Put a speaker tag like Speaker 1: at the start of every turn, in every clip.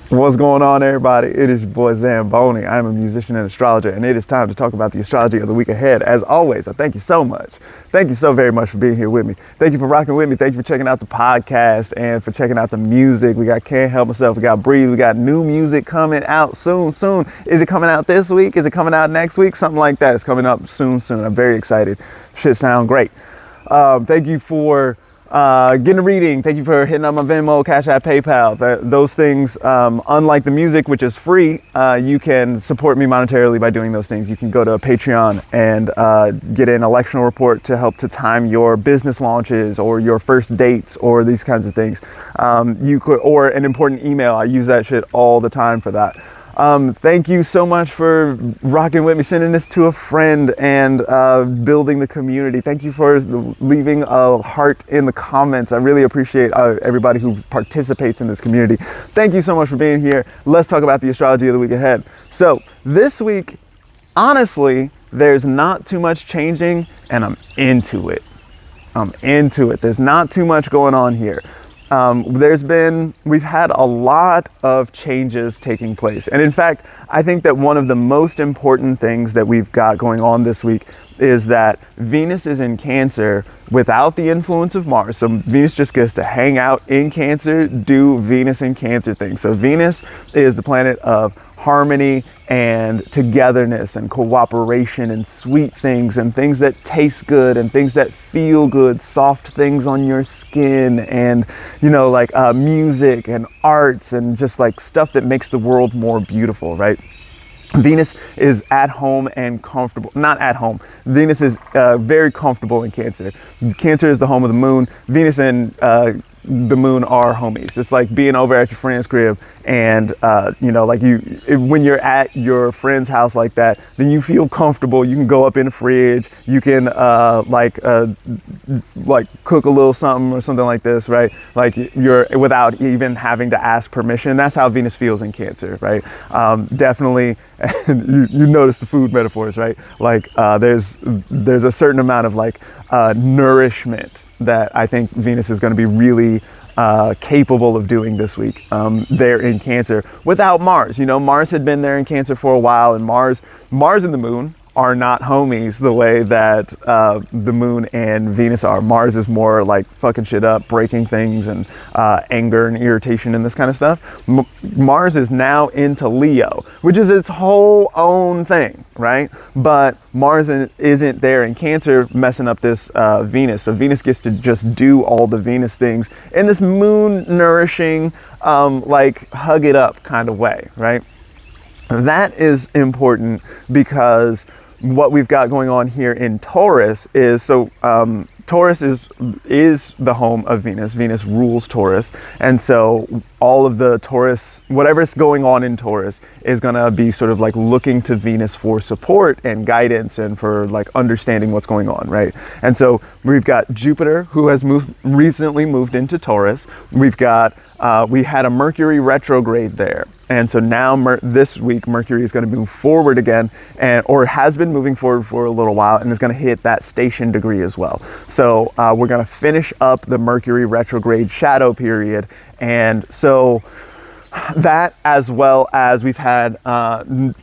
Speaker 1: What's going on, everybody? It is your boy Zamboni. I'm a musician and astrologer, and it is time to talk about the astrology of the week ahead. As always, I thank you so much. Thank you so very much for being here with me. Thank you for rocking with me. Thank you for checking out the podcast and for checking out the music. We got Can't Help Myself. We got Breathe. We got new music coming out soon. Is it coming out this week? Is it coming out next week? Something like that. It's coming up soon. I'm very excited. Should sound great. Thank you for getting a reading. Thank you for hitting up my Venmo, Cash App, PayPal. Those things, unlike the music, which is free, you can support me monetarily by doing those things. You can go to Patreon and get an electional report to help to time your business launches or your first dates or these kinds of things. You could, or an important email. I use that shit all the time for that. Thank you so much for rocking with me, sending this to a friend, and building the community. Thank you for leaving a heart in the comments. I really appreciate everybody who participates in this community. Thank you so much for being here. Let's talk about the astrology of the week ahead. So this week, honestly, there's not too much changing, and I'm into it. There's not too much going on here. We've had a lot of changes taking place. And in fact, I think that one of the most important things that we've got going on this week is that Venus is in Cancer without the influence of Mars. So Venus just gets to hang out in Cancer, do Venus in Cancer things. So Venus is the planet of harmony and togetherness and cooperation and sweet things and things that taste good and things that feel good, soft things on your skin, and like music and arts and just like stuff that makes the world more beautiful, right? Venus is at home and comfortable. Not at home. Venus is very comfortable in Cancer. Cancer is the home of the moon. Venus and the moon are homies. It's like being over at your friend's crib, and when you're at your friend's house like that, then you feel comfortable. You can go up in the fridge. You can cook a little something or something like this, right? Like you're without even having to ask permission. That's how Venus feels in Cancer, right? Definitely. You notice the food metaphors, right? Like there's a certain amount of nourishment that I think Venus is going to be really capable of doing this week there in Cancer without Mars. Mars had been there in Cancer for a while, and Mars and the moon are not homies the way that the moon and Venus are. Mars is more like fucking shit up, breaking things, and anger and irritation and this kind of stuff. Mars is now into Leo, which is its whole own thing, right? But Mars isn't there in Cancer messing up this Venus. So Venus gets to just do all the Venus things in this moon nourishing, hug it up kind of way, right? That is important because what we've got going on here in Taurus is, Taurus is the home of Venus. Venus rules Taurus. And so all of the Taurus, whatever's going on in Taurus is going to be sort of like looking to Venus for support and guidance and for like understanding what's going on, right? And so we've got Jupiter, who has recently moved into Taurus. We had a Mercury retrograde there. And so now this week, Mercury is going to move forward again, or has been moving forward for a little while, and is going to hit that station degree as well. So we're going to finish up the Mercury retrograde shadow period. And so that, as well as we've had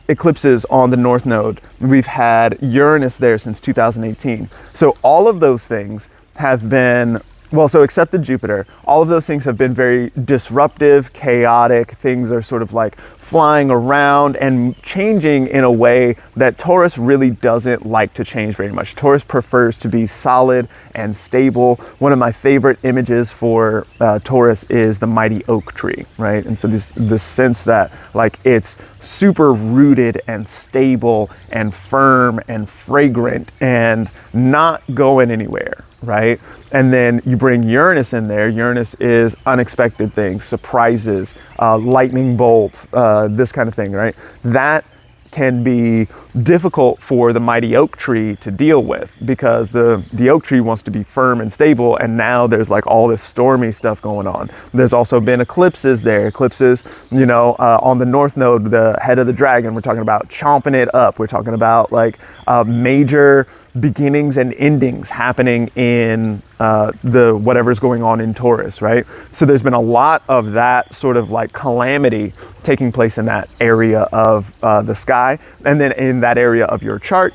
Speaker 1: eclipses on the North Node. We've had Uranus there since 2018. So all of those things have been, except the Jupiter, all of those things have been very disruptive, chaotic. Things are sort of like flying around and changing in a way that Taurus really doesn't like to change very much. Taurus prefers to be solid and stable. One of my favorite images for Taurus is the mighty oak tree, right? And so this sense that like it's super rooted and stable and firm and fragrant and not going anywhere, right? And then you bring Uranus in there. Uranus is unexpected things, surprises, lightning bolts, this kind of thing, right? That can be difficult for the mighty oak tree to deal with, because the oak tree wants to be firm and stable, and now there's like all this stormy stuff going on. There's also been eclipses there. Eclipses, on the North Node, the head of the dragon, we're talking about chomping it up. We're talking about like major beginnings and endings happening in the whatever's going on in Taurus, right? So there's been a lot of that sort of like calamity taking place in that area of the sky, and then in that area of your chart,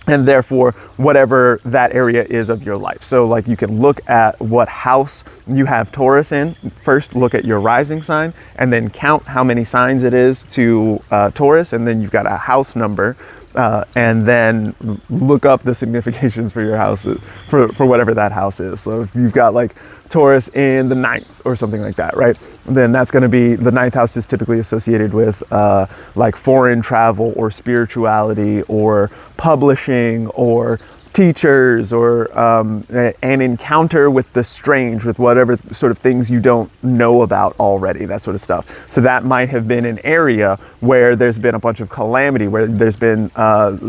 Speaker 1: and therefore whatever that area is of your life. So like you can look at what house you have Taurus in. First look at your rising sign, and then count how many signs it is to Taurus, and then you've got a house number, and then look up the significations for your houses, for whatever that house is. So if you've got like Taurus in the ninth or something like that, right? Then that's going to be, the ninth house is typically associated with like foreign travel or spirituality or publishing or teachers, or an encounter with the strange, with whatever sort of things you don't know about already, that sort of stuff. So that might have been an area where there's been a bunch of calamity, where there's been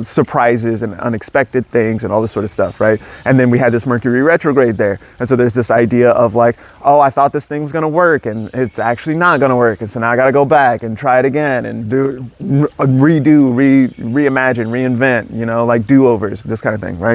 Speaker 1: surprises and unexpected things and all this sort of stuff, right? And then we had this Mercury retrograde there. And so there's this idea of like, oh, I thought this thing's gonna work and it's actually not gonna work. And so now I gotta go back and try it again and redo, reimagine, reinvent, you know, like do-overs, this kind of thing, right?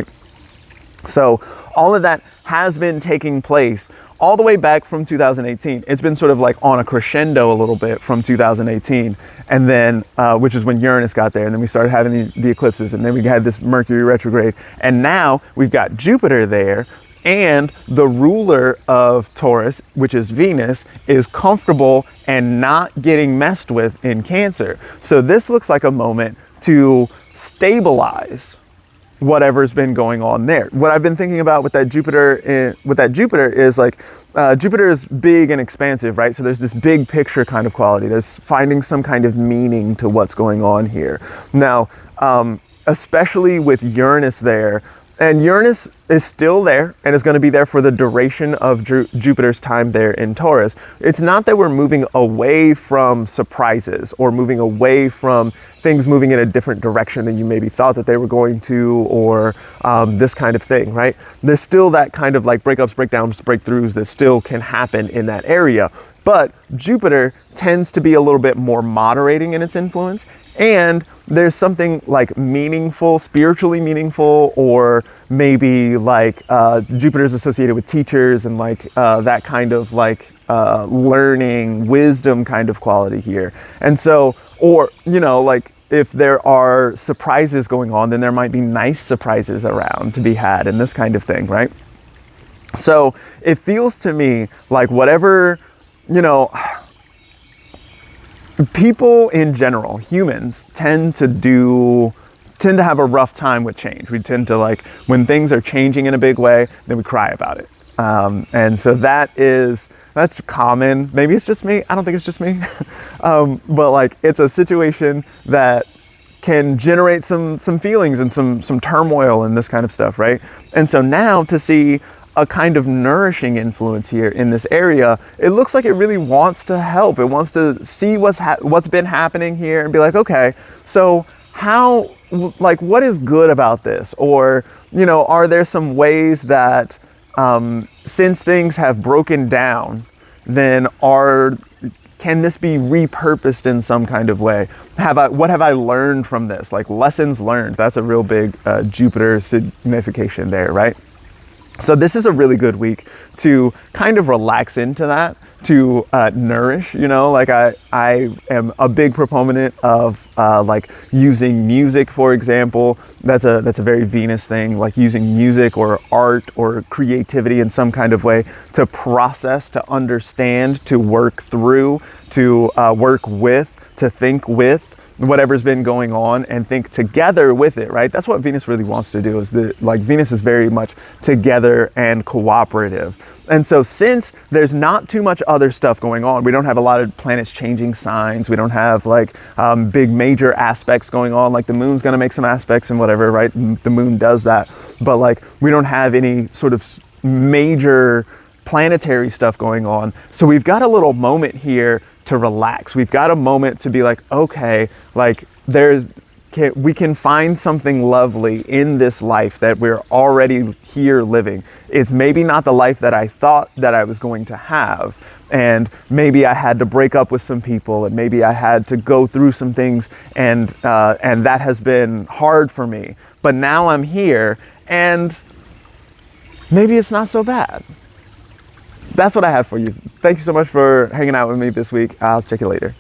Speaker 1: So all of that has been taking place all the way back from 2018. It's been sort of like on a crescendo a little bit from 2018, and then which is when Uranus got there, and then we started having the eclipses, and then we had this Mercury retrograde, and now we've got Jupiter there, and the ruler of Taurus, which is Venus, is comfortable and not getting messed with in Cancer. So this looks like a moment to stabilize whatever's been going on there. What I've been thinking about with that Jupiter is like, Jupiter is big and expansive, right? So there's this big picture kind of quality. There's finding some kind of meaning to what's going on here. Now, especially with Uranus there, and Uranus is still there and is going to be there for the duration of Jupiter's time there in Taurus. It's not that we're moving away from surprises or moving away from things moving in a different direction than you maybe thought that they were going to, or this kind of thing, right? There's still that kind of like breakups, breakdowns, breakthroughs that still can happen in that area. But Jupiter tends to be a little bit more moderating in its influence, and there's something like meaningful, spiritually meaningful, or maybe like Jupiter's associated with teachers and like that kind of like learning, wisdom kind of quality here. And so, or, you know, like if there are surprises going on, then there might be nice surprises around to be had and this kind of thing, right? So it feels to me like whatever, you know, people in general, humans, tend to have a rough time with change. We tend to like, when things are changing in a big way, then we cry about it. And so that's common. Maybe it's just me. I don't think it's just me. But like, it's a situation that can generate some feelings and some turmoil and this kind of stuff, right? And so now to see a kind of nourishing influence here in this area, it looks like it really wants to help. It wants to see what's been happening here and be like, okay, so how, like, what is good about this? Or, you know, are there some ways that since things have broken down, then can this be repurposed in some kind of way? What have I learned from this? Like lessons learned. That's a real big Jupiter signification there, right? So this is a really good week to kind of relax into that, to nourish, you know, like I am a big proponent of like using music, for example. That's a very Venus thing, like using music or art or creativity in some kind of way to process, to understand, to work through, to work with, to think with whatever's been going on and think together with it, right? That's what Venus really wants to do, is like Venus is very much together and cooperative. And so since there's not too much other stuff going on, we don't have a lot of planets changing signs, we don't have like big major aspects going on, like the moon's gonna make some aspects and whatever, right? The moon does that, but like we don't have any sort of major planetary stuff going on. So we've got a little moment here to relax. We've got a moment to be like, okay, like we can find something lovely in this life that we're already here living. It's maybe not the life that I thought that I was going to have, and maybe I had to break up with some people, and maybe I had to go through some things, and that has been hard for me. But now I'm here, and maybe it's not so bad. That's what I have for you. Thank you so much for hanging out with me this week. I'll check you later.